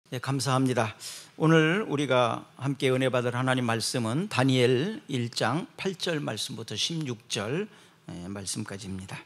네, 감사합니다. 오늘 우리가 함께 은혜 받을 하나님 말씀은 다니엘 1장 8절 말씀부터 16절 말씀까지입니다.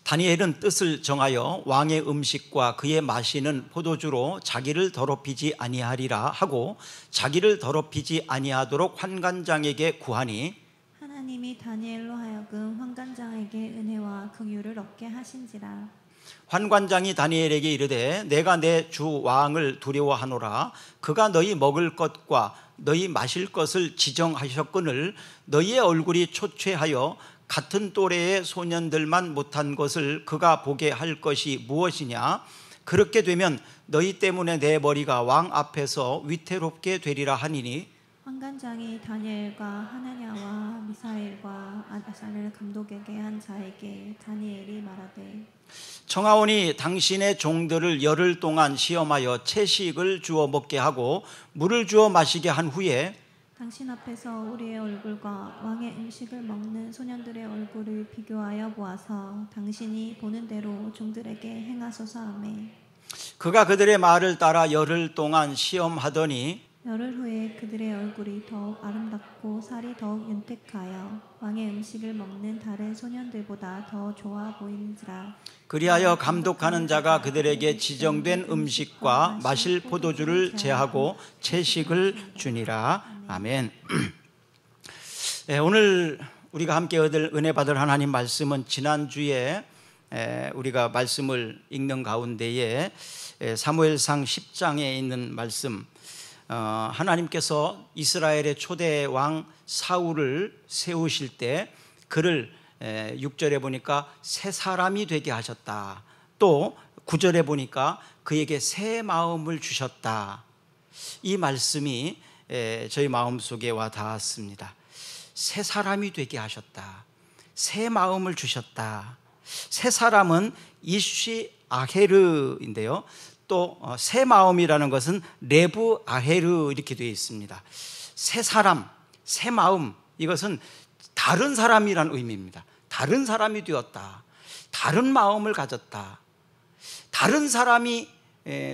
다니엘은 뜻을 정하여 왕의 음식과 그의 마시는 포도주로 자기를 더럽히지 아니하리라 하고 자기를 더럽히지 아니하도록 환관장에게 구하니 하나님이 다니엘로 하여금 환관장에게 은혜와 긍휼을 얻게 하신지라. 환관장이 다니엘에게 이르되 내가 내 주 왕을 두려워하노라. 그가 너희 먹을 것과 너희 마실 것을 지정하셨거늘 너희의 얼굴이 초췌하여 같은 또래의 소년들만 못한 것을 그가 보게 할 것이 무엇이냐. 그렇게 되면 너희 때문에 내 머리가 왕 앞에서 위태롭게 되리라 하니니 환관장이 다니엘과 하나냐와 미사엘과 아사엘 감독에게 한 자에게 다니엘이 말하되 청하오니 당신의 종들을 열흘 동안 시험하여 채식을 주어 먹게 하고 물을 주어 마시게 한 후에 당신 앞에서 우리의 얼굴과 왕의 음식을 먹는 소년들의 얼굴을 비교하여 보아서 당신이 보는 대로 종들에게 행하소서 하매 그가 그들의 말을 따라 열흘 동안 시험하더니 열흘 후에 그들의 얼굴이 더욱 아름답고 살이 더욱 윤택하여 왕의 음식을 먹는 다른 소년들보다 더 좋아 보이는지라. 그리하여 감독하는 자가 그들에게 지정된 음식과 마실 포도주를 제하고 채식을 주니라. 아멘. 네, 오늘 우리가 함께 얻을 은혜 받을 하나님 말씀은 지난주에 우리가 말씀을 읽는 가운데에 사무엘상 10장에 있는 말씀, 하나님께서 이스라엘의 초대 왕 사울을 세우실 때 그를 6절에 보니까 새 사람이 되게 하셨다. 또 9절에 보니까 그에게 새 마음을 주셨다. 이 말씀이 저희 마음속에 와 닿았습니다. 새 사람이 되게 하셨다. 새 마음을 주셨다. 새 사람은 이쉬 아헤르인데요. 또 새 마음이라는 것은 레브 아헤르 이렇게 되어 있습니다. 새 사람, 새 마음, 이것은 다른 사람이라는 의미입니다. 다른 사람이 되었다. 다른 마음을 가졌다. 다른 사람이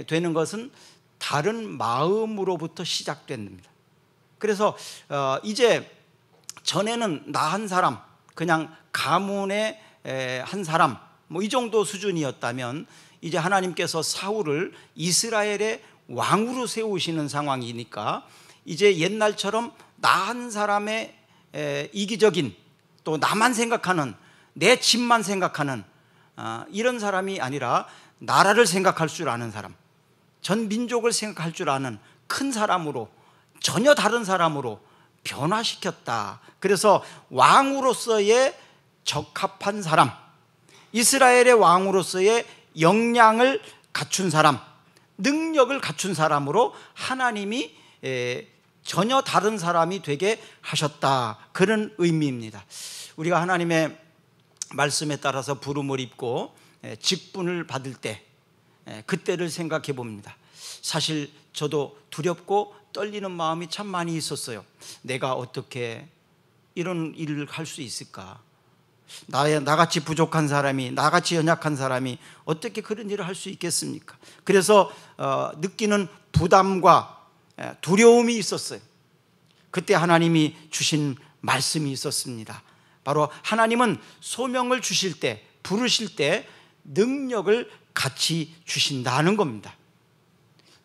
되는 것은 다른 마음으로부터 시작됩니다. 그래서 이제 전에는 나 한 사람, 그냥 가문의 한 사람, 뭐 이 정도 수준이었다면 이제 하나님께서 사울을 이스라엘의 왕으로 세우시는 상황이니까 이제 옛날처럼 나 한 사람의 이기적인, 또 나만 생각하는, 내 집만 생각하는 이런 사람이 아니라 나라를 생각할 줄 아는 사람, 전 민족을 생각할 줄 아는 큰 사람으로, 전혀 다른 사람으로 변화시켰다. 그래서 왕으로서의 적합한 사람, 이스라엘의 왕으로서의 역량을 갖춘 사람, 능력을 갖춘 사람으로 하나님이 전혀 다른 사람이 되게 하셨다. 그런 의미입니다. 우리가 하나님의 말씀에 따라서 부름을 입고 직분을 받을 때 그때를 생각해 봅니다. 사실 저도 두렵고 떨리는 마음이 참 많이 있었어요. 내가 어떻게 이런 일을 할 수 있을까? 나같이 부족한 사람이, 나같이 연약한 사람이 어떻게 그런 일을 할 수 있겠습니까? 그래서 느끼는 부담과 두려움이 있었어요. 그때 하나님이 주신 말씀이 있었습니다. 바로 하나님은 소명을 주실 때, 부르실 때 능력을 같이 주신다는 겁니다.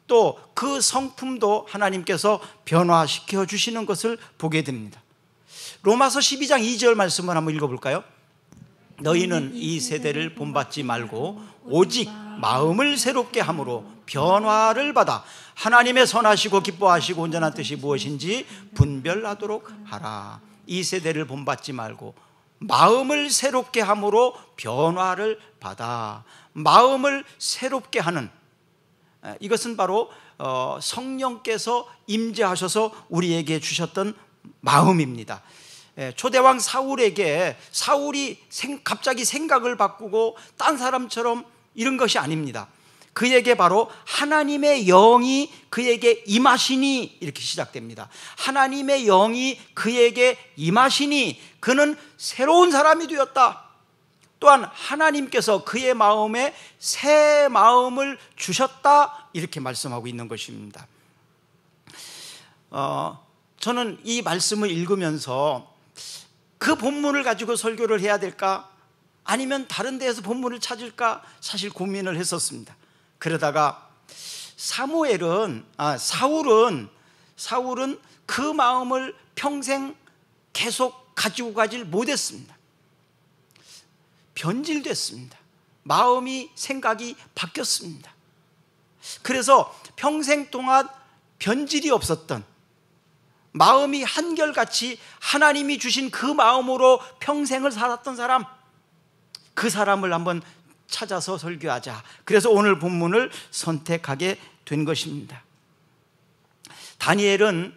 또 그 성품도 하나님께서 변화시켜 주시는 것을 보게 됩니다. 로마서 12장 2절 말씀을 한번 읽어볼까요? 너희는 이 세대를 본받지 말고 오직 마음을 새롭게 함으로 변화를 받아 하나님의 선하시고 기뻐하시고 온전한 뜻이 무엇인지 분별하도록 하라. 이 세대를 본받지 말고 마음을 새롭게 함으로 변화를 받아. 마음을 새롭게 하는, 이것은 바로 성령께서 임재하셔서 우리에게 주셨던 마음입니다. 초대왕 사울에게 사울이 갑자기 생각을 바꾸고 딴 사람처럼 이런 것이 아닙니다. 그에게 바로 하나님의 영이 그에게 임하시니 이렇게 시작됩니다. 하나님의 영이 그에게 임하시니 그는 새로운 사람이 되었다. 또한 하나님께서 그의 마음에 새 마음을 주셨다, 이렇게 말씀하고 있는 것입니다. 저는 이 말씀을 읽으면서 그 본문을 가지고 설교를 해야 될까, 아니면 다른 데에서 본문을 찾을까 사실 고민을 했었습니다. 그러다가 사울은 그 마음을 평생 계속 가지고 가질 못했습니다. 변질됐습니다. 마음이, 생각이 바뀌었습니다. 그래서 평생 동안 변질이 없었던, 마음이 한결같이 하나님이 주신 그 마음으로 평생을 살았던 사람, 그 사람을 한번 찾아서 설교하자. 그래서 오늘 본문을 선택하게 된 것입니다. 다니엘은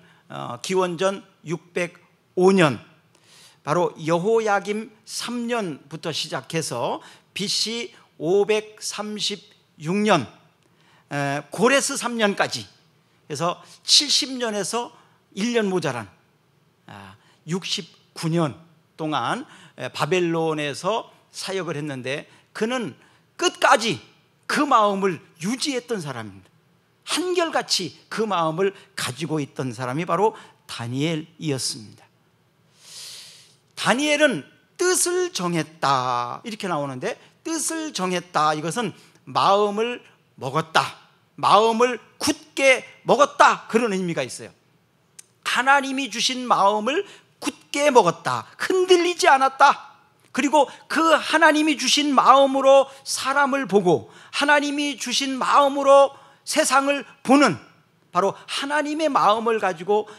기원전 605년, 바로 여호야김 3년부터 시작해서 BC 536년 고레스 3년까지, 그래서 70년에서 1년 모자란 69년 동안 바벨론에서 사역을 했는데, 그는 끝까지 그 마음을 유지했던 사람입니다. 한결같이 그 마음을 가지고 있던 사람이 바로 다니엘이었습니다. 다니엘은 뜻을 정했다, 이렇게 나오는데, 뜻을 정했다, 이것은 마음을 먹었다, 마음을 굳게 먹었다, 그런 의미가 있어요. 하나님이 주신 마음을 굳게 먹었다, 흔들리지 않았다. 그리고 그 하나님이 주신 마음으로 사람을 보고 하나님이 주신 마음으로 세상을 보는, 바로 하나님의 마음을 가지고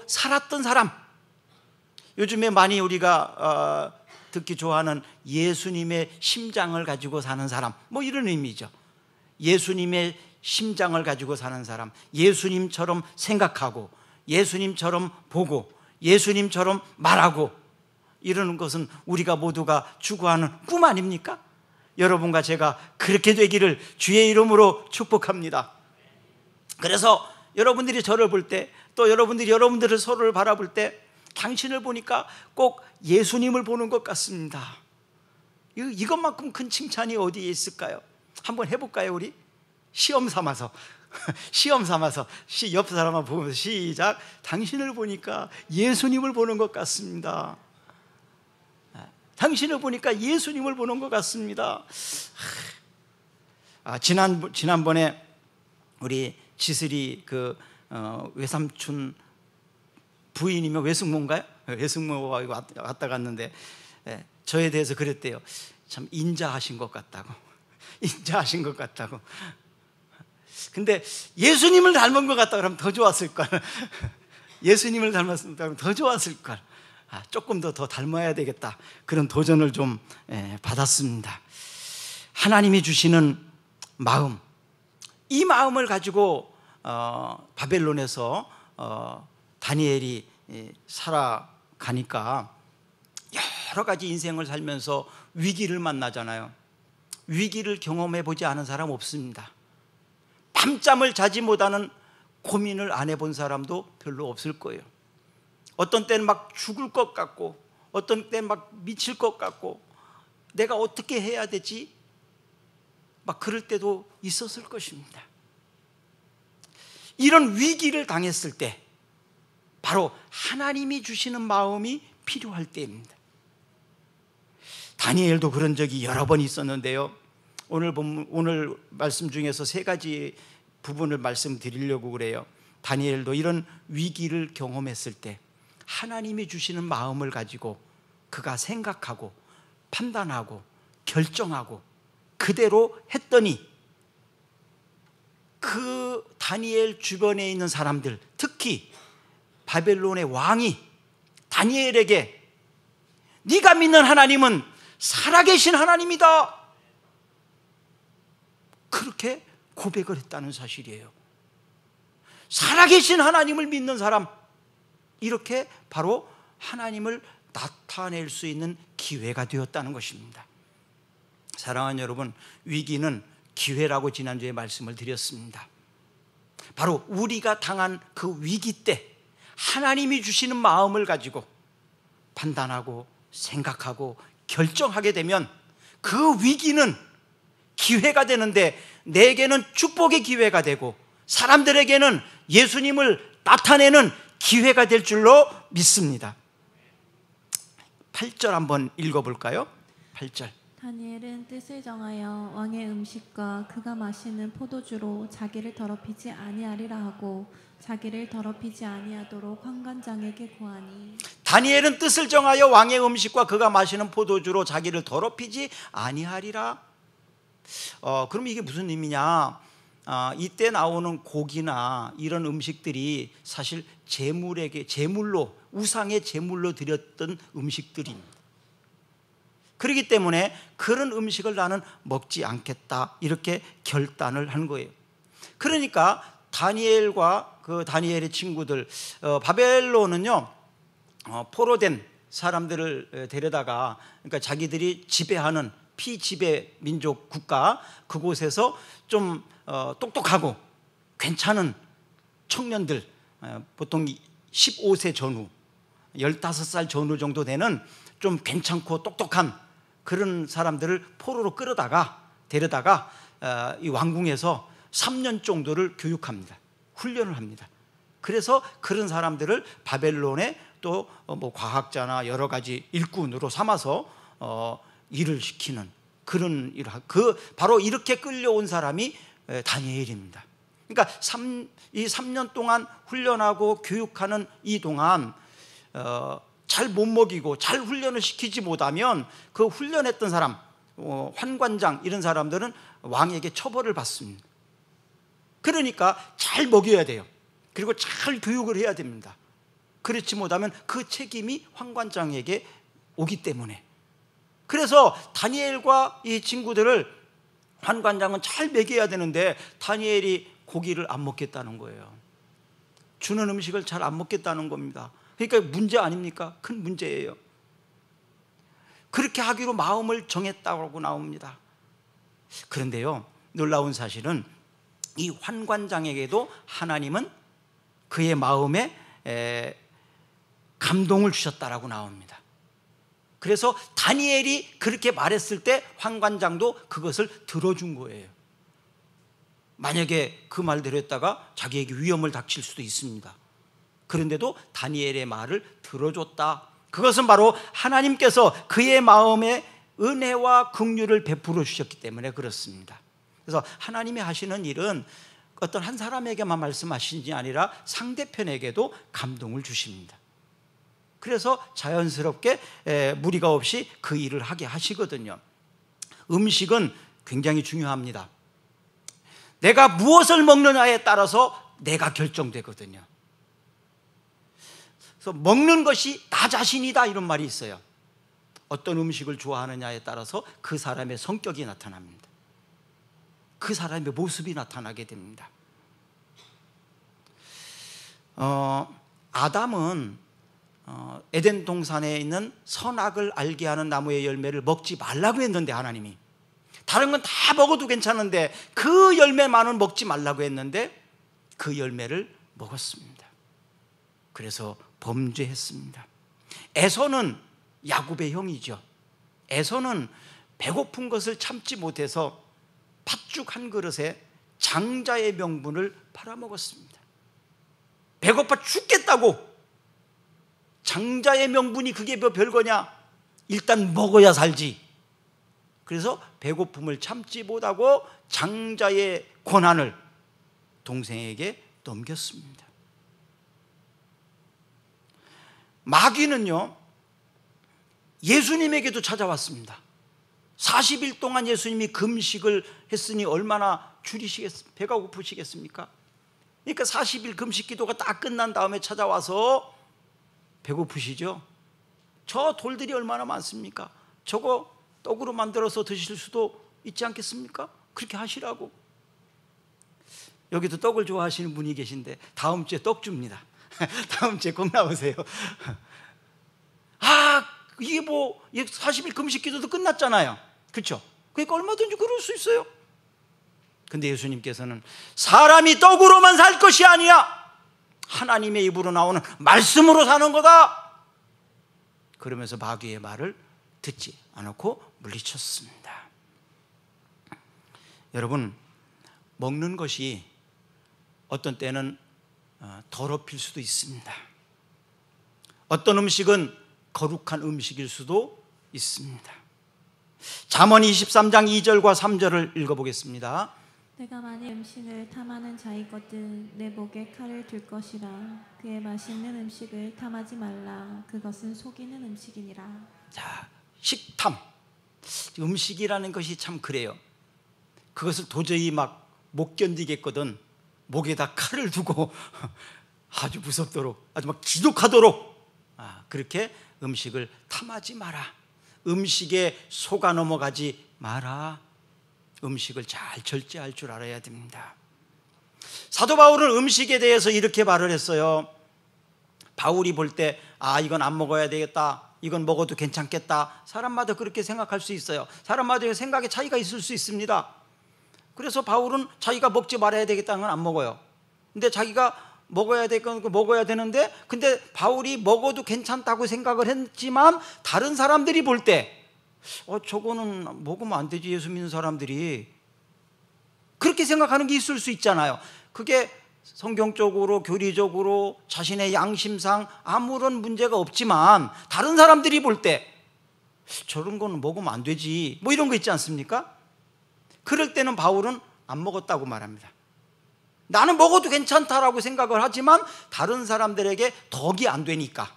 살았던 사람. 요즘에 많이 우리가 듣기 좋아하는 예수님의 심장을 가지고 사는 사람, 뭐 이런 의미죠. 예수님의 심장을 가지고 사는 사람, 예수님처럼 생각하고 예수님처럼 보고 예수님처럼 말하고, 이러는 것은 우리가 모두가 추구하는 꿈 아닙니까? 여러분과 제가 그렇게 되기를 주의 이름으로 축복합니다. 그래서 여러분들이 저를 볼 때, 또 여러분들이 여러분들을 서로를 바라볼 때, 당신을 보니까 꼭 예수님을 보는 것 같습니다. 이것만큼 큰 칭찬이 어디에 있을까요? 한번 해볼까요, 우리? 시험 삼아서 옆 사람만 보면서 시작. 당신을 보니까 예수님을 보는 것 같습니다. 당신을 보니까 예수님을 보는 것 같습니다. 지난번에 우리 지슬이 그 외삼촌 부인이면 외숙모인가요? 외숙모가 왔다 갔는데 저에 대해서 그랬대요. 참 인자하신 것 같다고. 인자하신 것 같다고. 근데 예수님을 닮은 것 같다 그러면 더 좋았을 걸. 예수님을 닮았으면 더 좋았을 걸. 조금 더 닮아야 되겠다, 그런 도전을 좀 받았습니다. 하나님이 주시는 마음, 이 마음을 가지고 바벨론에서 다니엘이 살아가니까 여러 가지 인생을 살면서 위기를 만나잖아요. 위기를 경험해 보지 않은 사람 없습니다. 밤잠을 자지 못하는 고민을 안 해본 사람도 별로 없을 거예요. 어떤 때는 막 죽을 것 같고, 어떤 때는 막 미칠 것 같고, 내가 어떻게 해야 되지? 막 그럴 때도 있었을 것입니다. 이런 위기를 당했을 때 바로 하나님이 주시는 마음이 필요할 때입니다. 다니엘도 그런 적이 여러 번 있었는데요, 오늘 말씀 중에서 세 가지 부분을 말씀드리려고 그래요. 다니엘도 이런 위기를 경험했을 때 하나님이 주시는 마음을 가지고 그가 생각하고 판단하고 결정하고 그대로 했더니, 그 다니엘 주변에 있는 사람들, 특히 바벨론의 왕이 다니엘에게 네가 믿는 하나님은 살아계신 하나님이다, 그렇게 고백을 했다는 사실이에요. 살아계신 하나님을 믿는 사람, 이렇게 바로 하나님을 나타낼 수 있는 기회가 되었다는 것입니다. 사랑하는 여러분, 위기는 기회라고 지난주에 말씀을 드렸습니다. 바로 우리가 당한 그 위기 때 하나님이 주시는 마음을 가지고 판단하고 생각하고 결정하게 되면 그 위기는 기회가 되는데 내게는 축복의 기회가 되고 사람들에게는 예수님을 나타내는 기회가 될 줄로 믿습니다. 8절 한번 읽어볼까요? 8절. 다니엘은 뜻을 정하여 왕의 음식과 그가 마시는 포도주로 자기를 더럽히지 아니하리라 하고 자기를 더럽히지 아니하도록 환관장에게 구하니. 다니엘은 뜻을 정하여 왕의 음식과 그가 마시는 포도주로 자기를 더럽히지 아니하리라. 그럼 이게 무슨 의미냐? 이때 나오는 고기나 이런 음식들이 사실 제물로, 우상의 제물로 드렸던 음식들입니다. 그렇기 때문에 그런 음식을 나는 먹지 않겠다, 이렇게 결단을 한 거예요. 그러니까 다니엘과 그 다니엘의 친구들, 바벨론은요 포로된 사람들을 데려다가, 그러니까 자기들이 지배하는 피지배 민족 국가, 그곳에서 좀 똑똑하고 괜찮은 청년들, 보통 15세 전후, 15살 전후 정도 되는 좀 괜찮고 똑똑한 그런 사람들을 포로로 데려다가 이 왕궁에서 3년 정도를 교육합니다. 훈련을 합니다. 그래서 그런 사람들을 바벨론에 또 뭐 과학자나 여러 가지 일꾼으로 삼아서 일을 시키는 그런 일을, 바로 이렇게 끌려온 사람이 다니엘입니다. 그러니까 이 3년 동안 훈련하고 교육하는 이 동안 잘 못 먹이고 잘 훈련을 시키지 못하면 그 훈련했던 사람, 환관장 이런 사람들은 왕에게 처벌을 받습니다. 그러니까 잘 먹여야 돼요. 그리고 잘 교육을 해야 됩니다. 그렇지 못하면 그 책임이 환관장에게 오기 때문에. 그래서 다니엘과 이 친구들을 환관장은 잘 먹여야 되는데 다니엘이 고기를 안 먹겠다는 거예요. 주는 음식을 잘 안 먹겠다는 겁니다. 그러니까 문제 아닙니까? 큰 문제예요. 그렇게 하기로 마음을 정했다고 나옵니다. 그런데요, 놀라운 사실은 이 환관장에게도 하나님은 그의 마음에 감동을 주셨다라고 나옵니다. 그래서 다니엘이 그렇게 말했을 때 환관장도 그것을 들어준 거예요. 만약에 그 말대로 했다가 자기에게 위험을 닥칠 수도 있습니다. 그런데도 다니엘의 말을 들어줬다. 그것은 바로 하나님께서 그의 마음에 은혜와 긍휼을 베풀어 주셨기 때문에 그렇습니다. 그래서 하나님이 하시는 일은 어떤 한 사람에게만 말씀하시는 게 아니라 상대편에게도 감동을 주십니다. 그래서 자연스럽게 무리가 없이 그 일을 하게 하시거든요. 음식은 굉장히 중요합니다. 내가 무엇을 먹느냐에 따라서 내가 결정되거든요. 그래서 먹는 것이 나 자신이다, 이런 말이 있어요. 어떤 음식을 좋아하느냐에 따라서 그 사람의 성격이 나타납니다. 그 사람의 모습이 나타나게 됩니다. 아담은 에덴 동산에 있는 선악을 알게 하는 나무의 열매를 먹지 말라고 했는데, 하나님이 다른 건 다 먹어도 괜찮은데 그 열매만은 먹지 말라고 했는데 그 열매를 먹었습니다. 그래서 범죄했습니다. 에서는 야곱의 형이죠. 에서는 배고픈 것을 참지 못해서 팥죽 한 그릇에 장자의 명분을 팔아먹었습니다. 배고파 죽겠다고. 장자의 명분이 그게 뭐 별거냐? 일단 먹어야 살지. 그래서 배고픔을 참지 못하고 장자의 권한을 동생에게 넘겼습니다. 마귀는요, 예수님에게도 찾아왔습니다. 40일 동안 예수님이 금식을 했으니 얼마나 배가 고프시겠습니까? 그러니까 40일 금식 기도가 딱 끝난 다음에 찾아와서 배고프시죠? 저 돌들이 얼마나 많습니까? 저거 떡으로 만들어서 드실 수도 있지 않겠습니까? 그렇게 하시라고. 여기도 떡을 좋아하시는 분이 계신데 다음 주에 떡 줍니다. 다음 주에 꼭 나오세요. 이게 뭐 40일 금식 기도도 끝났잖아요. 그렇죠? 그러니까 얼마든지 그럴 수 있어요. 근데 예수님께서는 사람이 떡으로만 살 것이 아니야, 하나님의 입으로 나오는 말씀으로 사는 거다. 그러면서 마귀의 말을 듣지 않고 물리쳤습니다. 여러분, 먹는 것이 어떤 때는 더럽힐 수도 있습니다. 어떤 음식은 거룩한 음식일 수도 있습니다. 잠언 23장 2절과 3절을 읽어보겠습니다. 내가 만일 음식을 탐하는 자이거든 내 목에 칼을 둘 것이라. 그의 맛있는 음식을 탐하지 말라. 그것은 속이는 음식이니라. 자, 식탐. 음식이라는 것이 참 그래요. 그것을 도저히 막 못 견디겠거든 목에다 칼을 두고 아주 무섭도록, 아주 막 지독하도록 그렇게 음식을 탐하지 마라. 음식에 속아 넘어가지 마라. 음식을 잘 절제할 줄 알아야 됩니다. 사도 바울은 음식에 대해서 이렇게 말을 했어요. 바울이 볼 때 이건 안 먹어야 되겠다, 이건 먹어도 괜찮겠다. 사람마다 그렇게 생각할 수 있어요. 사람마다 생각에 차이가 있을 수 있습니다. 그래서 바울은 자기가 먹지 말아야 되겠다는 건 안 먹어요. 근데 자기가 먹어야 될 건 먹어야 되는데, 근데 바울이 먹어도 괜찮다고 생각을 했지만 다른 사람들이 볼 때 저거는 먹으면 안 되지, 예수 믿는 사람들이, 그렇게 생각하는 게 있을 수 있잖아요. 그게 성경적으로 교리적으로 자신의 양심상 아무런 문제가 없지만 다른 사람들이 볼 때 저런 거는 먹으면 안 되지, 뭐 이런 거 있지 않습니까? 그럴 때는 바울은 안 먹었다고 말합니다. 나는 먹어도 괜찮다라고 생각을 하지만 다른 사람들에게 덕이 안 되니까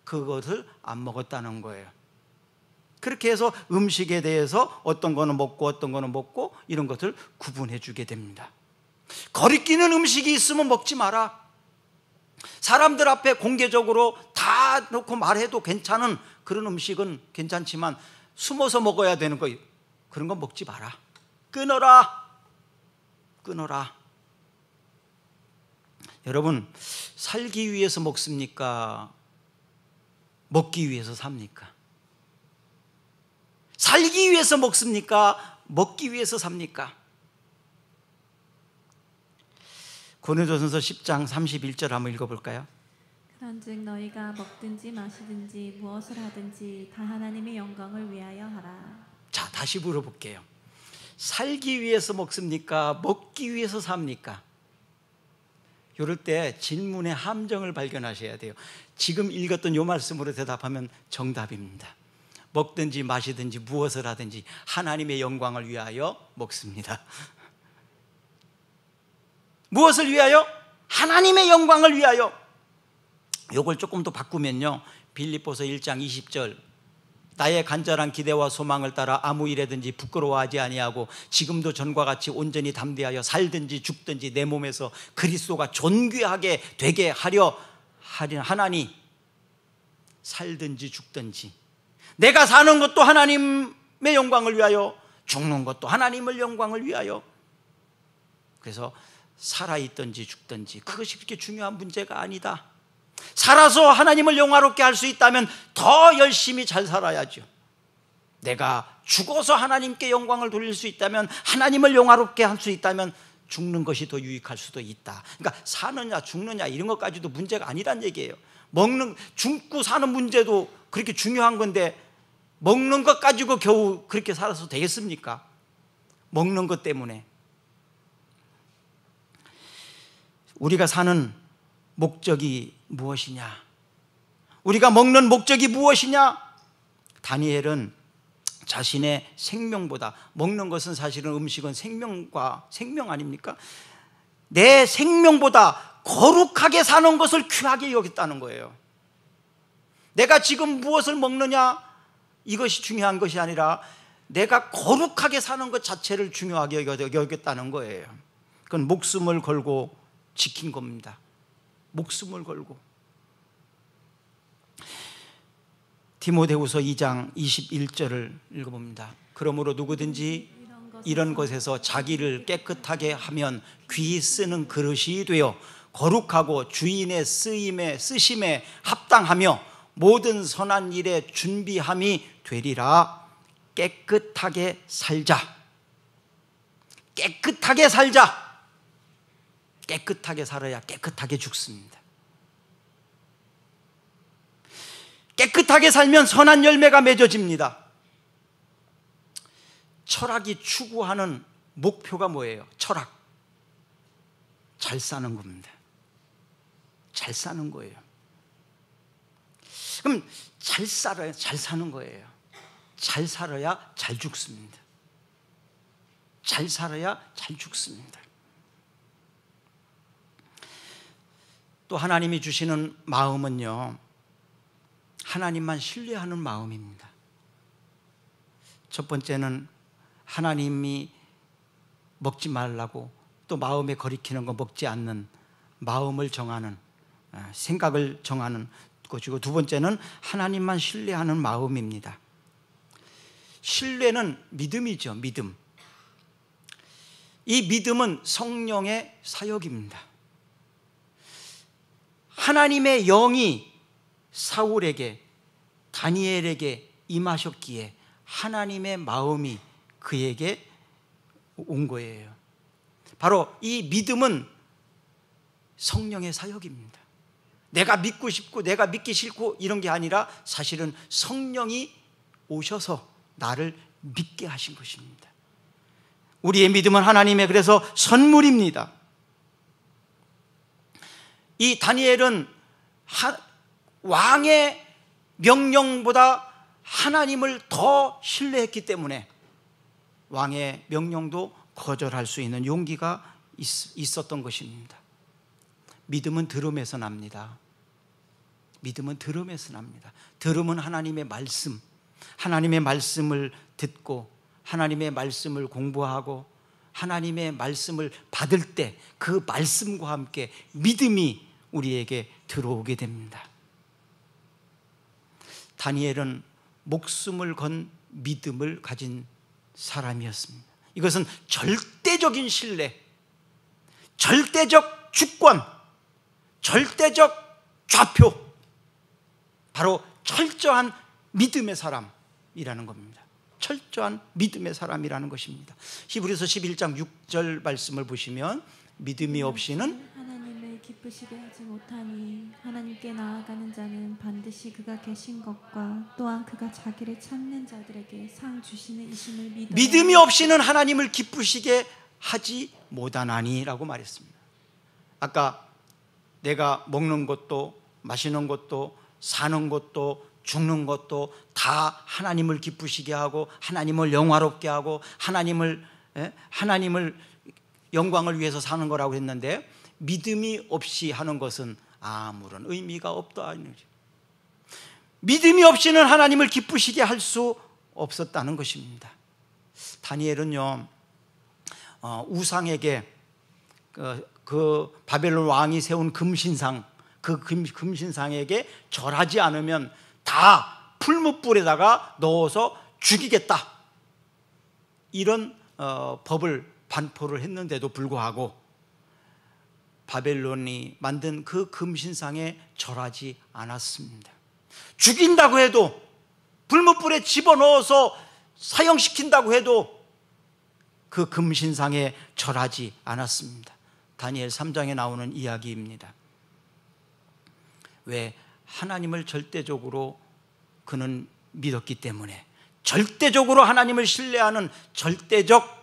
그것을 안 먹었다는 거예요. 그렇게 해서 음식에 대해서 어떤 거는 먹고 어떤 거는 먹고 이런 것을 구분해 주게 됩니다. 거리끼는 음식이 있으면 먹지 마라. 사람들 앞에 공개적으로 다 놓고 말해도 괜찮은 그런 음식은 괜찮지만 숨어서 먹어야 되는 거, 그런 건 먹지 마라. 끊어라. 끊어라. 여러분, 살기 위해서 먹습니까? 먹기 위해서 삽니까? 살기 위해서 먹습니까? 먹기 위해서 삽니까? 고린도전서 10장 31절 한번 읽어볼까요? 그런즉 너희가 먹든지 마시든지 무엇을 하든지 다 하나님의 영광을 위하여 하라. 자, 다시 물어볼게요. 살기 위해서 먹습니까? 먹기 위해서 삽니까? 이럴 때 질문의 함정을 발견하셔야 돼요. 지금 읽었던 이 말씀으로 대답하면 정답입니다. 먹든지 마시든지 무엇을 하든지 하나님의 영광을 위하여 먹습니다. 무엇을 위하여? 하나님의 영광을 위하여. 이걸 조금 더 바꾸면요, 빌립보서 1장 20절, 나의 간절한 기대와 소망을 따라 아무 일에든지 부끄러워하지 아니하고 지금도 전과 같이 온전히 담대하여 살든지 죽든지 내 몸에서 그리스도가 존귀하게 되게 하려 하나니, 살든지 죽든지 내가 사는 것도 하나님의 영광을 위하여, 죽는 것도 하나님의 영광을 위하여. 그래서 살아있든지 죽든지 그것이 그렇게 중요한 문제가 아니다. 살아서 하나님을 영화롭게 할 수 있다면 더 열심히 잘 살아야죠. 내가 죽어서 하나님께 영광을 돌릴 수 있다면, 하나님을 영화롭게 할 수 있다면 죽는 것이 더 유익할 수도 있다. 그러니까 사느냐 죽느냐 이런 것까지도 문제가 아니란 얘기예요. 죽고 사는 문제도 그렇게 중요한 건데 먹는 것 가지고 겨우 그렇게 살아서 되겠습니까? 먹는 것 때문에. 우리가 사는 목적이 무엇이냐? 우리가 먹는 목적이 무엇이냐? 다니엘은 자신의 생명보다, 먹는 것은 사실은 음식은 생명 아닙니까? 내 생명보다 거룩하게 사는 것을 귀하게 여겼다는 거예요. 내가 지금 무엇을 먹느냐 이것이 중요한 것이 아니라 내가 거룩하게 사는 것 자체를 중요하게 여겼다는 거예요. 그건 목숨을 걸고 지킨 겁니다. 목숨을 걸고. 디모데후서 2장 21절을 읽어봅니다. 그러므로 누구든지 이런 것에서 자기를 깨끗하게 하면 귀 쓰는 그릇이 되어 거룩하고 주인의 쓰심에 합당하며 모든 선한 일에 준비함이 되리라. 깨끗하게 살자. 깨끗하게 살자. 깨끗하게 살아야 깨끗하게 죽습니다. 깨끗하게 살면 선한 열매가 맺어집니다. 철학이 추구하는 목표가 뭐예요? 철학. 잘 사는 겁니다. 잘 사는 거예요. 그럼 잘 살아야 잘 사는 거예요. 잘 살아야 잘 죽습니다. 잘 살아야 잘 죽습니다. 또 하나님이 주시는 마음은요, 하나님만 신뢰하는 마음입니다. 첫 번째는 하나님이 먹지 말라고 또 마음에 거리키는 거 먹지 않는 마음을 정하는, 생각을 정하는 것이고, 두 번째는 하나님만 신뢰하는 마음입니다. 신뢰는 믿음이죠. 믿음. 이 믿음은 성령의 사역입니다. 하나님의 영이 사울에게, 다니엘에게 임하셨기에 하나님의 마음이 그에게 온 거예요. 바로 이 믿음은 성령의 사역입니다. 내가 믿고 싶고 내가 믿기 싫고 이런 게 아니라 사실은 성령이 오셔서 나를 믿게 하신 것입니다. 우리의 믿음은 하나님의 그래서 선물입니다. 이 다니엘은 왕의 명령보다 하나님을 더 신뢰했기 때문에 왕의 명령도 거절할 수 있는 용기가 있었던 것입니다. 믿음은 들음에서 납니다. 믿음은 들음에서 납니다. 들음은 하나님의 말씀, 하나님의 말씀을 듣고 하나님의 말씀을 공부하고 하나님의 말씀을 받을 때 그 말씀과 함께 믿음이 우리에게 들어오게 됩니다. 다니엘은 목숨을 건 믿음을 가진 사람이었습니다. 이것은 절대적인 신뢰, 절대적 주권, 절대적 좌표, 바로 철저한 믿음의 사람이라는 겁니다. 철저한 믿음의 사람이라는 것입니다. 히브리서 11장 6절 말씀을 보시면 믿음이 없이는 하나님을 기쁘시게 하지 못하니 하나님께 나아가는 자는 반드시 그가 계신 것과 또한 그가 자기를 찾는 자들에게 상 주시는 이심을 믿어야 믿음이 없이는 하나님을 기쁘시게 하지 못하나니라고 말했습니다. 아까 내가 먹는 것도 마시는 것도 사는 것도 죽는 것도 다 하나님을 기쁘시게 하고 하나님을 영화롭게 하고 하나님을 영광을 위해서 사는 거라고 했는데, 믿음이 없이 하는 것은 아무런 의미가 없다. 믿음이 없이는 하나님을 기쁘시게 할 수 없었다는 것입니다. 다니엘은요, 우상에게 그 바벨론 왕이 세운 금신상, 그 금신상에게 절하지 않으면 다 풀무불에다가 넣어서 죽이겠다, 이런 법을 반포를 했는데도 불구하고 바벨론이 만든 그 금신상에 절하지 않았습니다. 죽인다고 해도, 불무불에 집어넣어서 사형시킨다고 해도 그 금신상에 절하지 않았습니다. 다니엘 3장에 나오는 이야기입니다. 왜? 하나님을 절대적으로 그는 믿었기 때문에, 절대적으로 하나님을 신뢰하는 절대적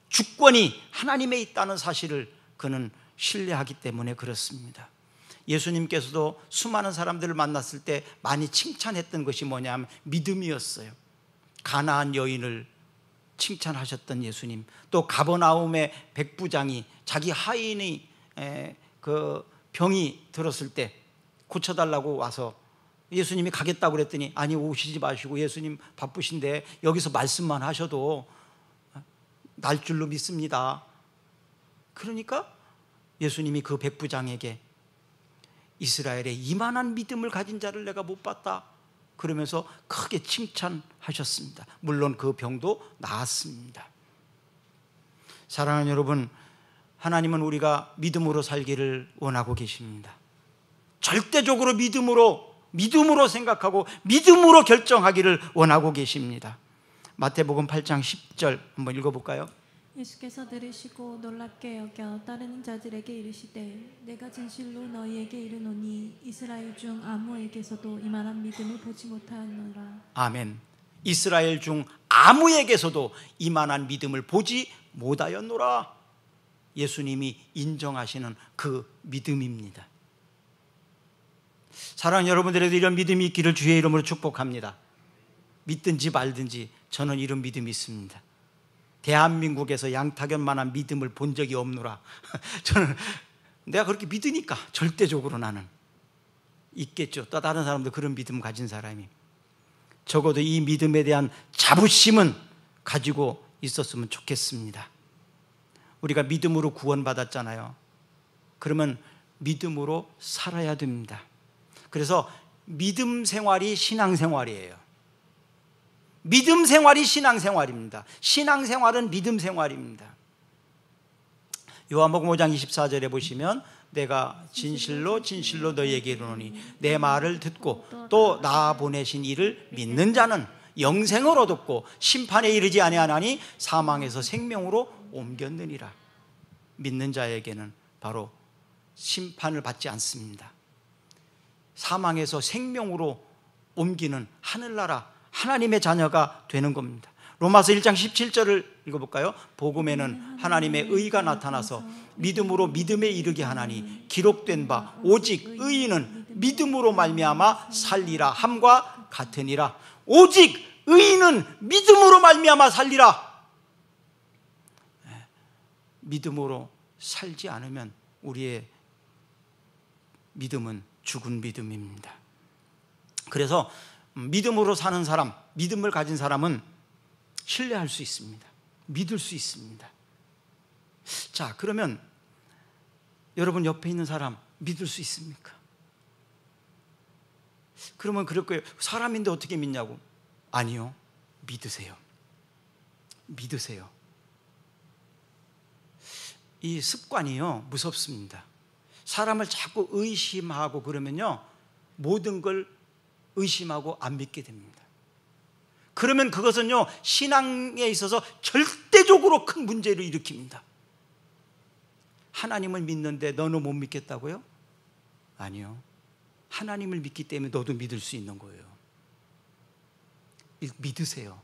주권이 하나님에 있다는 사실을 그는 신뢰하기 때문에 그렇습니다. 예수님께서도 수많은 사람들을 만났을 때 많이 칭찬했던 것이 뭐냐면 믿음이었어요. 가나안 여인을 칭찬하셨던 예수님, 또 가버나움의 백부장이 자기 하인이 그 병이 들었을 때 고쳐달라고 와서 예수님이 가겠다고 그랬더니 아니 오시지 마시고 예수님 바쁘신데 여기서 말씀만 하셔도 날 줄로 믿습니다. 그러니까 예수님이 그 백부장에게 이스라엘에 이만한 믿음을 가진 자를 내가 못 봤다 그러면서 크게 칭찬하셨습니다. 물론 그 병도 나았습니다. 사랑하는 여러분, 하나님은 우리가 믿음으로 살기를 원하고 계십니다. 절대적으로 믿음으로 생각하고 믿음으로 결정하기를 원하고 계십니다. 마태복음 8장 10절 한번 읽어볼까요? 예수께서 들으시고 놀랍게 여겨 따르는 자들에게 이르시되 내가 진실로 너희에게 이르노니 이스라엘 중 아무에게서도 이만한 믿음을 보지 못하였노라. 아멘. 이스라엘 중 아무에게서도 이만한 믿음을 보지 못하였노라. 예수님이 인정하시는 그 믿음입니다. 사랑하는 여러분들에도 이런 믿음이 있기를 주의 이름으로 축복합니다. 믿든지 말든지 저는 이런 믿음이 있습니다. 대한민국에서 양탁연만한 믿음을 본 적이 없노라. 저는 내가 그렇게 믿으니까 절대적으로 나는 있겠죠. 또 다른 사람도 그런 믿음 가진 사람이 적어도 이 믿음에 대한 자부심은 가지고 있었으면 좋겠습니다. 우리가 믿음으로 구원받았잖아요. 그러면 믿음으로 살아야 됩니다. 그래서 믿음 생활이 신앙생활이에요. 믿음 생활이 신앙생활입니다. 신앙생활은 믿음 생활입니다. 요한복음 5장 24절에 보시면 내가 진실로 진실로 너희에게 이르노니 내 말을 듣고 또 나 보내신 이를 믿는 자는 영생을 얻었고 심판에 이르지 아니하나니 사망에서 생명으로 옮겼느니라. 믿는 자에게는 바로 심판을 받지 않습니다. 사망에서 생명으로 옮기는 하늘나라 하나님의 자녀가 되는 겁니다. 로마서 1장 17절을 읽어볼까요? 복음에는 하나님의 의가 나타나서 믿음으로 믿음에 이르게 하나니 기록된 바 오직 의인은 믿음으로 말미암아 살리라 함과 같으니라. 오직 의인은 믿음으로 말미암아 살리라. 믿음으로 살지 않으면 우리의 믿음은 죽은 믿음입니다. 그래서 믿음으로 사는 사람, 믿음을 가진 사람은 신뢰할 수 있습니다. 믿을 수 있습니다. 자, 그러면 여러분 옆에 있는 사람 믿을 수 있습니까? 그러면 그럴 거예요. 사람인데 어떻게 믿냐고. 아니요. 믿으세요. 믿으세요. 이 습관이요, 무섭습니다. 사람을 자꾸 의심하고 그러면요, 모든 걸 의심하고 안 믿게 됩니다. 그러면 그것은요, 신앙에 있어서 절대적으로 큰 문제를 일으킵니다. 하나님을 믿는데 너는 못 믿겠다고요? 아니요. 하나님을 믿기 때문에 너도 믿을 수 있는 거예요. 믿으세요.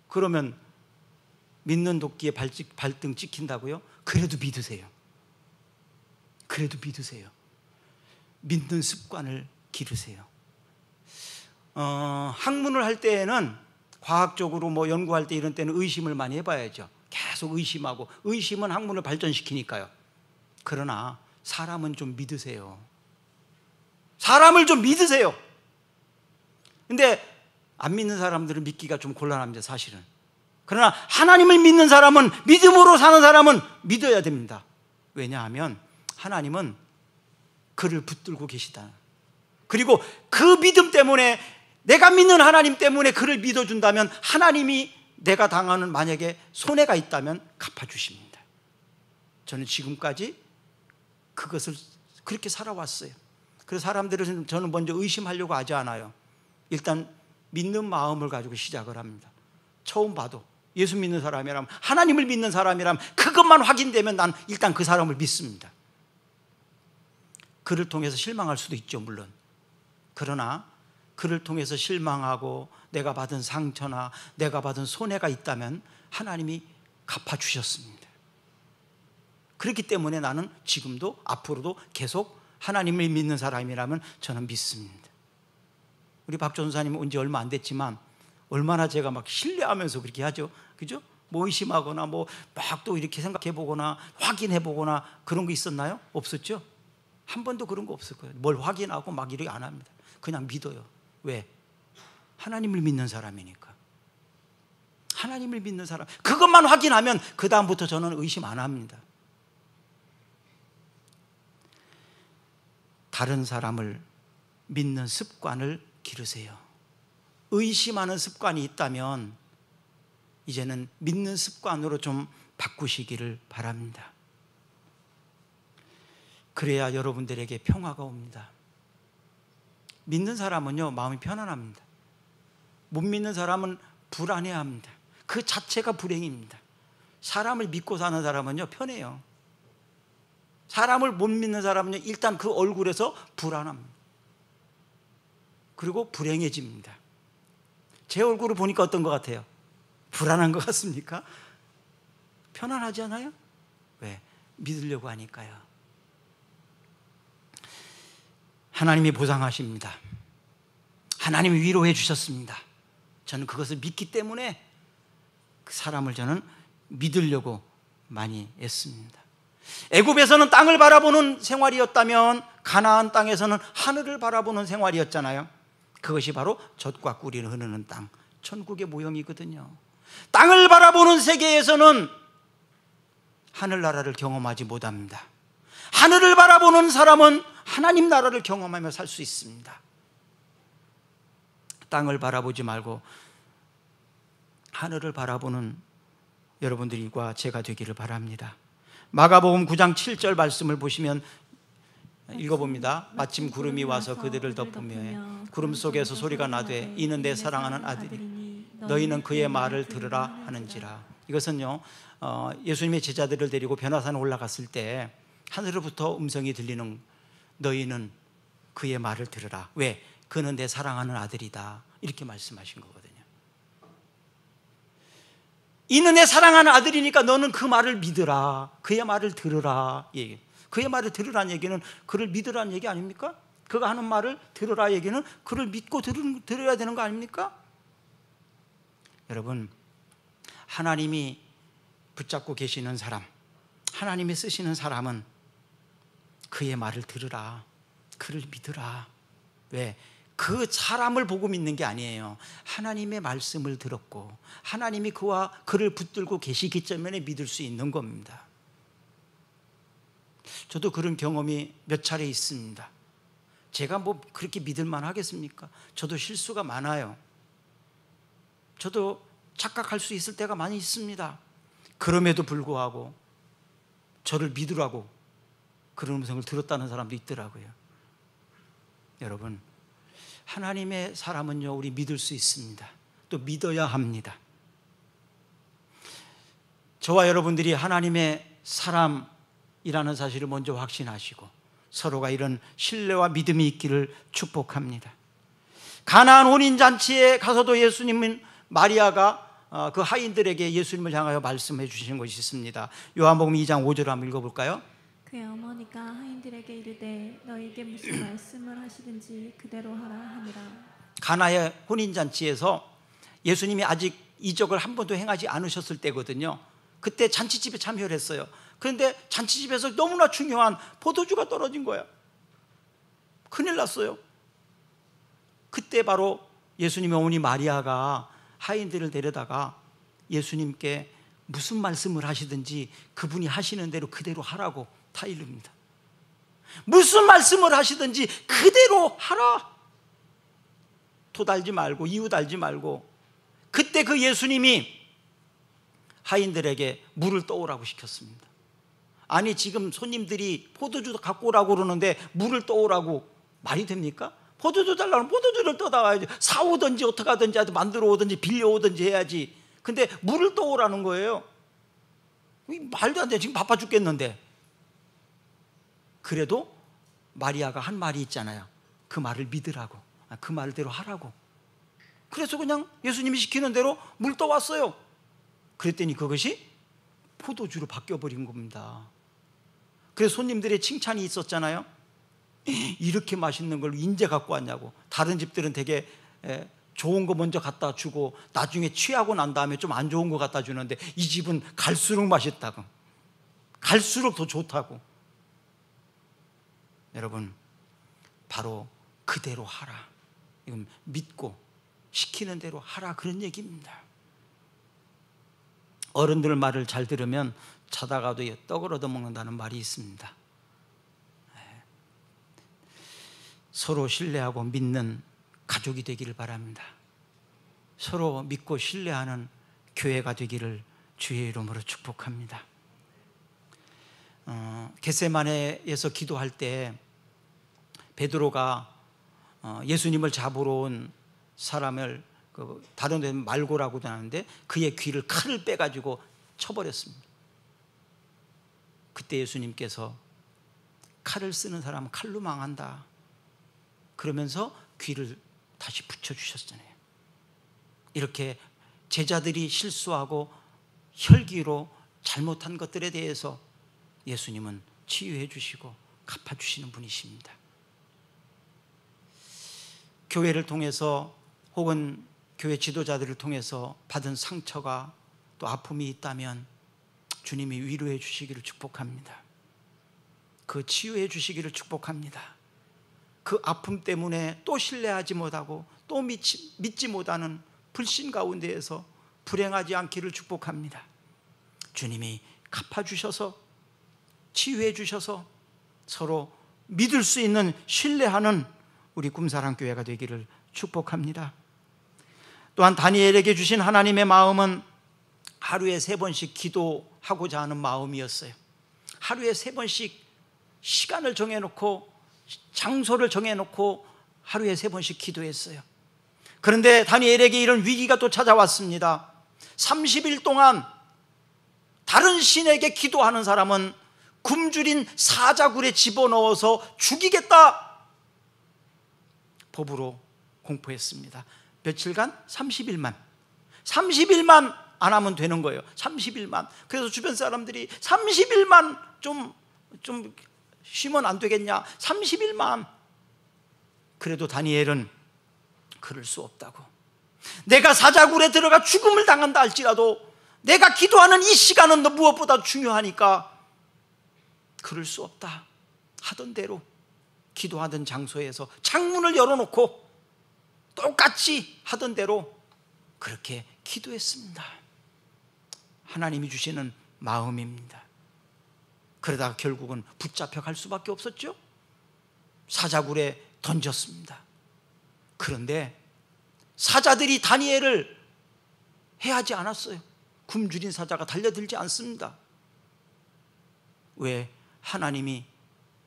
그러면 믿는 도끼에 발등 찍힌다고요? 그래도 믿으세요. 그래도 믿으세요. 믿는 습관을 기르세요. 학문을 할 때에는 과학적으로 뭐 연구할 때 이런 때는 의심을 많이 해봐야죠. 계속 의심하고, 의심은 학문을 발전시키니까요. 그러나 사람은 좀 믿으세요. 사람을 좀 믿으세요. 근데 안 믿는 사람들은 믿기가 좀 곤란합니다, 사실은. 그러나 하나님을 믿는 사람은, 믿음으로 사는 사람은 믿어야 됩니다. 왜냐하면 하나님은 그를 붙들고 계시다. 그리고 그 믿음 때문에, 내가 믿는 하나님 때문에 그를 믿어준다면 하나님이 내가 당하는 만약에 손해가 있다면 갚아주십니다. 저는 지금까지 그것을 그렇게 살아왔어요. 그래서 사람들은 저는 먼저 의심하려고 하지 않아요. 일단 믿는 마음을 가지고 시작을 합니다. 처음 봐도 예수 믿는 사람이라면, 하나님을 믿는 사람이라면 그것만 확인되면 난 일단 그 사람을 믿습니다. 그를 통해서 실망할 수도 있죠, 물론. 그러나 그를 통해서 실망하고 내가 받은 상처나 내가 받은 손해가 있다면 하나님이 갚아주셨습니다. 그렇기 때문에 나는 지금도 앞으로도 계속 하나님을 믿는 사람이라면 저는 믿습니다. 우리 박 전사님은 온 지 얼마 안 됐지만 얼마나 제가 막 신뢰하면서 그렇게 하죠. 그죠? 뭐 의심하거나 뭐 막 또 이렇게 생각해 보거나 확인해 보거나 그런 거 있었나요? 없었죠? 한 번도 그런 거 없을 거예요. 뭘 확인하고 막 이렇게 안 합니다. 그냥 믿어요. 왜? 하나님을 믿는 사람이니까. 하나님을 믿는 사람, 그것만 확인하면 그 다음부터 저는 의심 안 합니다. 다른 사람을 믿는 습관을 기르세요. 의심하는 습관이 있다면 이제는 믿는 습관으로 좀 바꾸시기를 바랍니다. 그래야 여러분들에게 평화가 옵니다. 믿는 사람은요, 마음이 편안합니다. 못 믿는 사람은 불안해합니다. 그 자체가 불행입니다. 사람을 믿고 사는 사람은요 편해요. 사람을 못 믿는 사람은요 일단 그 얼굴에서 불안합니다. 그리고 불행해집니다. 제 얼굴을 보니까 어떤 것 같아요? 불안한 것 같습니까? 편안하지 않아요? 왜? 믿으려고 하니까요. 하나님이 보상하십니다. 하나님이 위로해 주셨습니다. 저는 그것을 믿기 때문에 그 사람을 저는 믿으려고 많이 애씁니다. 애굽에서는 땅을 바라보는 생활이었다면 가나안 땅에서는 하늘을 바라보는 생활이었잖아요. 그것이 바로 젖과 꿀이 흐르는 땅, 천국의 모형이거든요. 땅을 바라보는 세계에서는 하늘나라를 경험하지 못합니다. 하늘을 바라보는 사람은 하나님 나라를 경험하며 살 수 있습니다. 땅을 바라보지 말고 하늘을 바라보는 여러분들과 제가 되기를 바랍니다. 마가복음 9장 7절 말씀을 보시면 읽어봅니다. 마침 구름이 와서 그들을 덮으며 구름 속에서 소리가 나되 이는 내 사랑하는 아들이 너희는 그의 말을 들으라 하는지라. 이것은요 예수님의 제자들을 데리고 변화산에 올라갔을 때 하늘로부터 음성이 들리는, 너희는 그의 말을 들으라. 왜? 그는 내 사랑하는 아들이다, 이렇게 말씀하신 거거든요. 이는 내 사랑하는 아들이니까 너는 그 말을 믿으라, 그의 말을 들으라. 그의 말을 들으라는 얘기는 그를 믿으라는 얘기 아닙니까? 그가 하는 말을 들으라 얘기는 그를 믿고 들어야 되는 거 아닙니까? 여러분, 하나님이 붙잡고 계시는 사람, 하나님이 쓰시는 사람은 그의 말을 들으라, 그를 믿으라. 왜? 그 사람을 보고 믿는 게 아니에요. 하나님의 말씀을 들었고 하나님이 그를 붙들고 계시기 때문에 믿을 수 있는 겁니다. 저도 그런 경험이 몇 차례 있습니다. 제가 뭐 그렇게 믿을만 하겠습니까? 저도 실수가 많아요. 저도 착각할 수 있을 때가 많이 있습니다. 그럼에도 불구하고 저를 믿으라고 그런 음성을 들었다는 사람도 있더라고요. 여러분, 하나님의 사람은요 우리 믿을 수 있습니다. 또 믿어야 합니다. 저와 여러분들이 하나님의 사람이라는 사실을 먼저 확신하시고 서로가 이런 신뢰와 믿음이 있기를 축복합니다. 가나안 혼인잔치에 가서도 예수님은 마리아가 그 하인들에게 예수님을 향하여 말씀해 주신 것이 있습니다. 요한복음 2장 5절을 한번 읽어볼까요? 그의 어머니가 하인들에게 이르되 너에게 무슨 말씀을 하시든지 그대로 하라 하니라. 가나의 혼인잔치에서 예수님이 아직 이적을 한 번도 행하지 않으셨을 때거든요. 그때 잔치집에 참여를 했어요. 그런데 잔치집에서 너무나 중요한 포도주가 떨어진 거야. 큰일 났어요. 그때 바로 예수님의 어머니 마리아가 하인들을 데려다가 예수님께 무슨 말씀을 하시든지 그분이 하시는 대로 그대로 하라고 타일릅니다. 무슨 말씀을 하시든지 그대로 하라. 토 달지 말고 이유 달지 말고. 그때 그 예수님이 하인들에게 물을 떠오라고 시켰습니다. 아니 지금 손님들이 포도주 갖고 오라고 그러는데 물을 떠오라고 말이 됩니까? 포도주 달라면 포도주를 떠다와야지. 사오든지 어떻게 하든지 만들어 오든지 빌려 오든지 해야지. 근데 물을 떠오라는 거예요. 말도 안 돼. 지금 바빠 죽겠는데. 그래도 마리아가 한 말이 있잖아요. 그 말을 믿으라고, 그 말대로 하라고. 그래서 그냥 예수님이 시키는 대로 물 떠왔어요. 그랬더니 그것이 포도주로 바뀌어버린 겁니다. 그래서 손님들의 칭찬이 있었잖아요. 이렇게 맛있는 걸 인제 갖고 왔냐고. 다른 집들은 되게 좋은 거 먼저 갖다 주고 나중에 취하고 난 다음에 좀 안 좋은 거 갖다 주는데 이 집은 갈수록 맛있다고, 갈수록 더 좋다고. 여러분, 바로 그대로 하라. 이건 믿고 시키는 대로 하라, 그런 얘기입니다. 어른들 말을 잘 들으면 자다가도 떡을 얻어먹는다는 말이 있습니다. 서로 신뢰하고 믿는 가족이 되기를 바랍니다. 서로 믿고 신뢰하는 교회가 되기를 주의 이름으로 축복합니다. 겟세마네에서 기도할 때 베드로가 예수님을 잡으러 온 사람을 다른 데는 말고라고 하는데 그의 귀를 칼을 빼가지고 쳐버렸습니다. 그때 예수님께서 칼을 쓰는 사람은 칼로 망한다 그러면서 귀를 다시 붙여주셨잖아요. 이렇게 제자들이 실수하고 혈기로 잘못한 것들에 대해서 예수님은 치유해 주시고 갚아주시는 분이십니다. 교회를 통해서 혹은 교회 지도자들을 통해서 받은 상처가 또 아픔이 있다면 주님이 위로해 주시기를 축복합니다. 그 치유해 주시기를 축복합니다. 그 아픔 때문에 또 신뢰하지 못하고 또 믿지 못하는 불신 가운데에서 불행하지 않기를 축복합니다. 주님이 갚아주셔서 치유해 주셔서 서로 믿을 수 있는 신뢰하는 우리 꿈사랑교회가 되기를 축복합니다. 또한 다니엘에게 주신 하나님의 마음은 하루에 3번씩 기도하고자 하는 마음이었어요. 하루에 3번씩 시간을 정해놓고 장소를 정해놓고 하루에 3번씩 기도했어요. 그런데 다니엘에게 이런 위기가 또 찾아왔습니다. 30일 동안 다른 신에게 기도하는 사람은 굶주린 사자굴에 집어넣어서 죽이겠다 법으로 공포했습니다. 며칠간 30일만 안 하면 되는 거예요. 30일만. 그래서 주변 사람들이 30일만 좀 쉬면 안 되겠냐, 30일만. 그래도 다니엘은 그럴 수 없다고, 내가 사자굴에 들어가 죽음을 당한다 할지라도 내가 기도하는 이 시간은 너 무엇보다 중요하니까 그럴 수 없다 하던 대로 기도하던 장소에서 창문을 열어놓고 똑같이 하던 대로 그렇게 기도했습니다. 하나님이 주시는 마음입니다. 그러다가 결국은 붙잡혀 갈 수밖에 없었죠. 사자굴에 던졌습니다. 그런데 사자들이 다니엘을 해하지 않았어요. 굶주린 사자가 달려들지 않습니다. 왜? 하나님이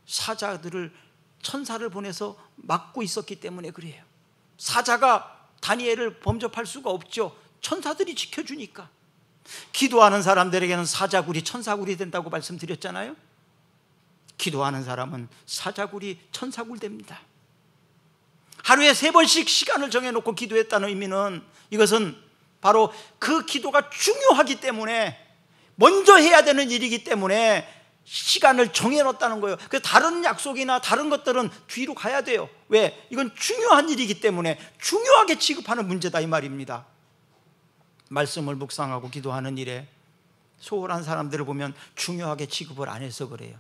사자들을, 천사를 보내서 막고 있었기 때문에 그래요. 사자가 다니엘을 범접할 수가 없죠. 천사들이 지켜주니까. 기도하는 사람들에게는 사자굴이 천사굴이 된다고 말씀드렸잖아요. 기도하는 사람은 사자굴이 천사굴 됩니다. 하루에 3번씩 시간을 정해놓고 기도했다는 의미는, 이것은 바로 그 기도가 중요하기 때문에, 먼저 해야 되는 일이기 때문에 시간을 정해놓았다는 거예요. 그래서 다른 약속이나 다른 것들은 뒤로 가야 돼요. 왜? 이건 중요한 일이기 때문에 중요하게 취급하는 문제다 이 말입니다. 말씀을 묵상하고 기도하는 일에 소홀한 사람들을 보면 중요하게 취급을 안 해서 그래요.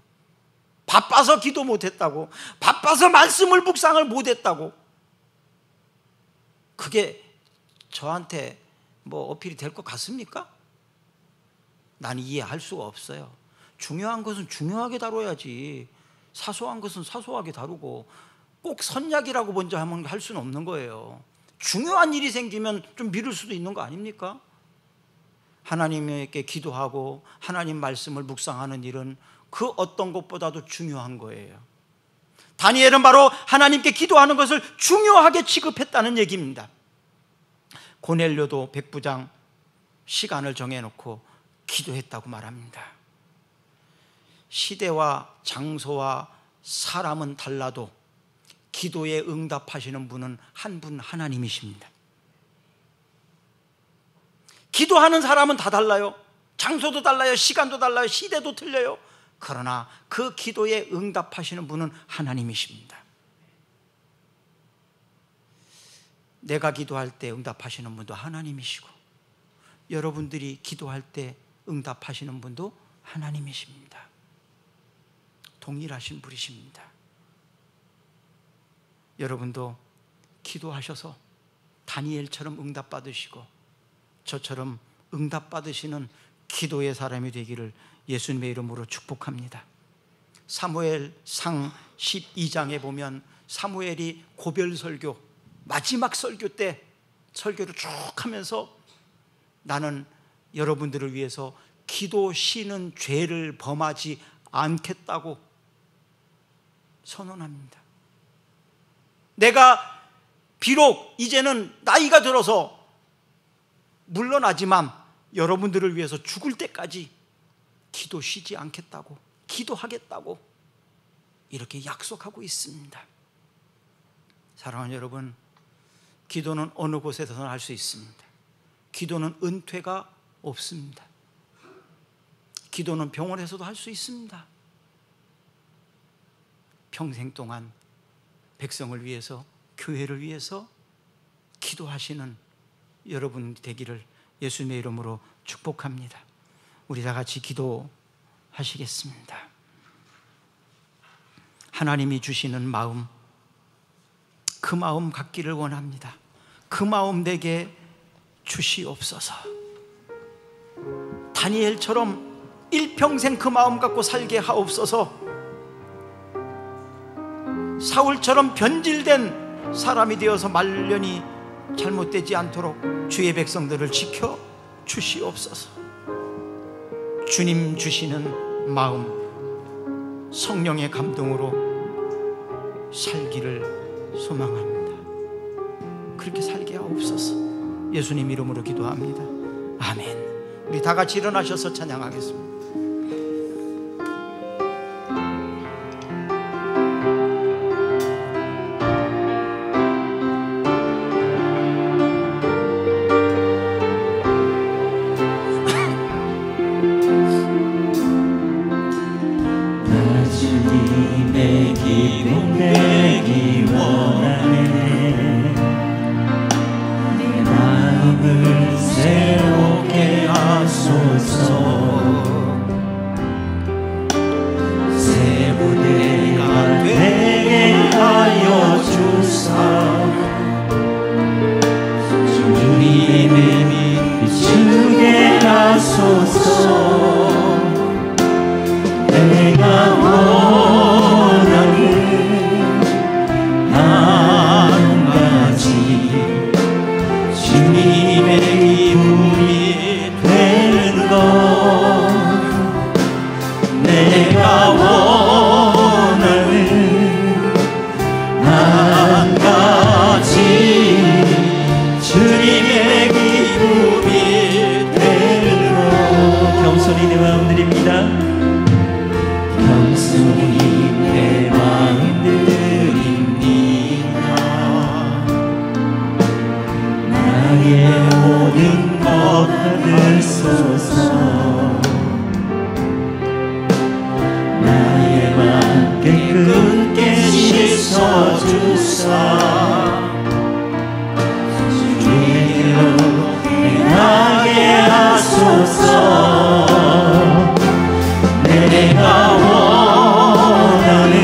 바빠서 기도 못했다고, 바빠서 말씀을 묵상을 못했다고. 그게 저한테 뭐 어필이 될 것 같습니까? 난 이해할 수가 없어요. 중요한 것은 중요하게 다뤄야지, 사소한 것은 사소하게 다루고, 꼭 선약이라고 먼저 하면 할 수는 없는 거예요. 중요한 일이 생기면 좀 미룰 수도 있는 거 아닙니까? 하나님께 기도하고 하나님 말씀을 묵상하는 일은 그 어떤 것보다도 중요한 거예요. 다니엘은 바로 하나님께 기도하는 것을 중요하게 취급했다는 얘기입니다. 고넬료도 백부장 시간을 정해놓고 기도했다고 말합니다. 시대와 장소와 사람은 달라도 기도에 응답하시는 분은 한 분 하나님이십니다. 기도하는 사람은 다 달라요. 장소도 달라요. 시간도 달라요. 시대도 틀려요. 그러나 그 기도에 응답하시는 분은 하나님이십니다. 내가 기도할 때 응답하시는 분도 하나님이시고, 여러분들이 기도할 때 응답하시는 분도 하나님이십니다. 동일하신 분이십니다. 여러분도 기도하셔서 다니엘처럼 응답받으시고 저처럼 응답받으시는 기도의 사람이 되기를 예수님의 이름으로 축복합니다. 사무엘상 12장에 보면 사무엘이 고별 설교, 마지막 설교 때 설교를 쭉 하면서 나는 여러분들을 위해서 기도 쉬는 죄를 범하지 않겠다고 선언합니다. 내가 비록 이제는 나이가 들어서 물러나지만 여러분들을 위해서 죽을 때까지 기도 쉬지 않겠다고, 기도하겠다고 이렇게 약속하고 있습니다. 사랑하는 여러분, 기도는 어느 곳에서나 할 수 있습니다. 기도는 은퇴가 없습니다. 기도는 병원에서도 할 수 있습니다. 평생 동안 백성을 위해서, 교회를 위해서 기도하시는 여러분 되기를 예수님의 이름으로 축복합니다. 우리 다 같이 기도하시겠습니다. 하나님이 주시는 마음, 그 마음 갖기를 원합니다. 그 마음 내게 주시옵소서. 다니엘처럼 일평생 그 마음 갖고 살게 하옵소서. 사울처럼 변질된 사람이 되어서 말년이 잘못되지 않도록 주의 백성들을 지켜 주시옵소서. 주님 주시는 마음, 성령의 감동으로 살기를 소망합니다. 그렇게 살게 하옵소서. 예수님 이름으로 기도합니다. 아멘. 우리 다 같이 일어나셔서 찬양하겠습니다. 주님의 기쁨 되기 원하네. 내 마음을 새롭게 하소서. 새 부대가 되게 하여 주사. 주님의 비추게 하소서. 내가 원하는 한 가지, 주님의 기쁨이 되는 것. 내가 원하는 한 가지, 주님의 기쁨이 되는 것. 겸손히 내 마음 드립니다. 겸손히 내 마음 드립니다. 나의 모든 것 받으소서. 나의 맘 깨끗게 씻어주사. 주께로 행하게 하소서. 내가 원하는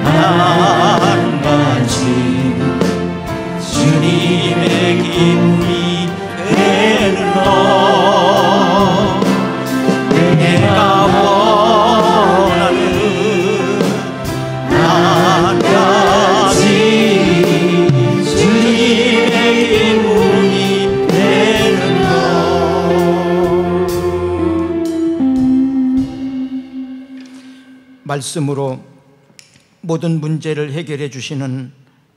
한 가지, 주님의 기쁨이 되는 것. 내가 원하는 한 가지, 주님의 기쁨이 되는 것. 말씀으로 모든 문제를 해결해 주시는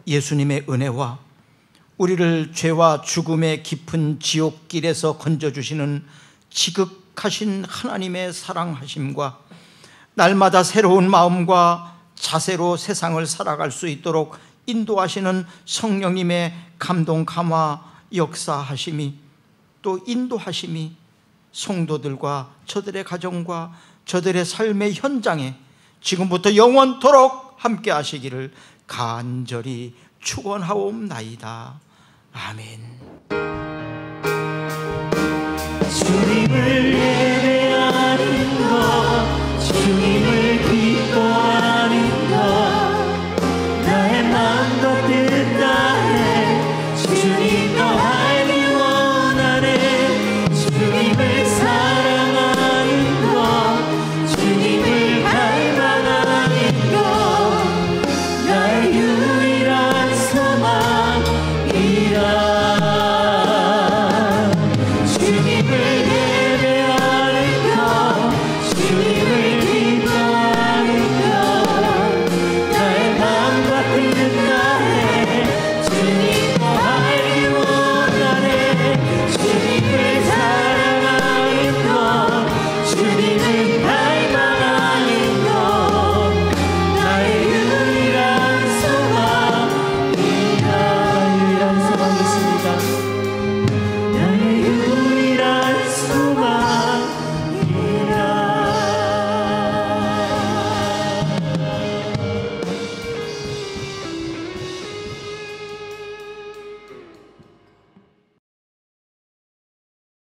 예수님의 은혜와 우리를 죄와 죽음의 깊은 지옥길에서 건져주시는 지극하신 하나님의 사랑하심과 날마다 새로운 마음과 자세로 세상을 살아갈 수 있도록 인도하시는 성령님의 감동 감화 역사하심이, 또 인도하심이 성도들과 저들의 가정과 저들의 삶의 현장에 지금부터 영원토록 함께 하시기를 간절히 축원하옵나이다. 아멘. 주님을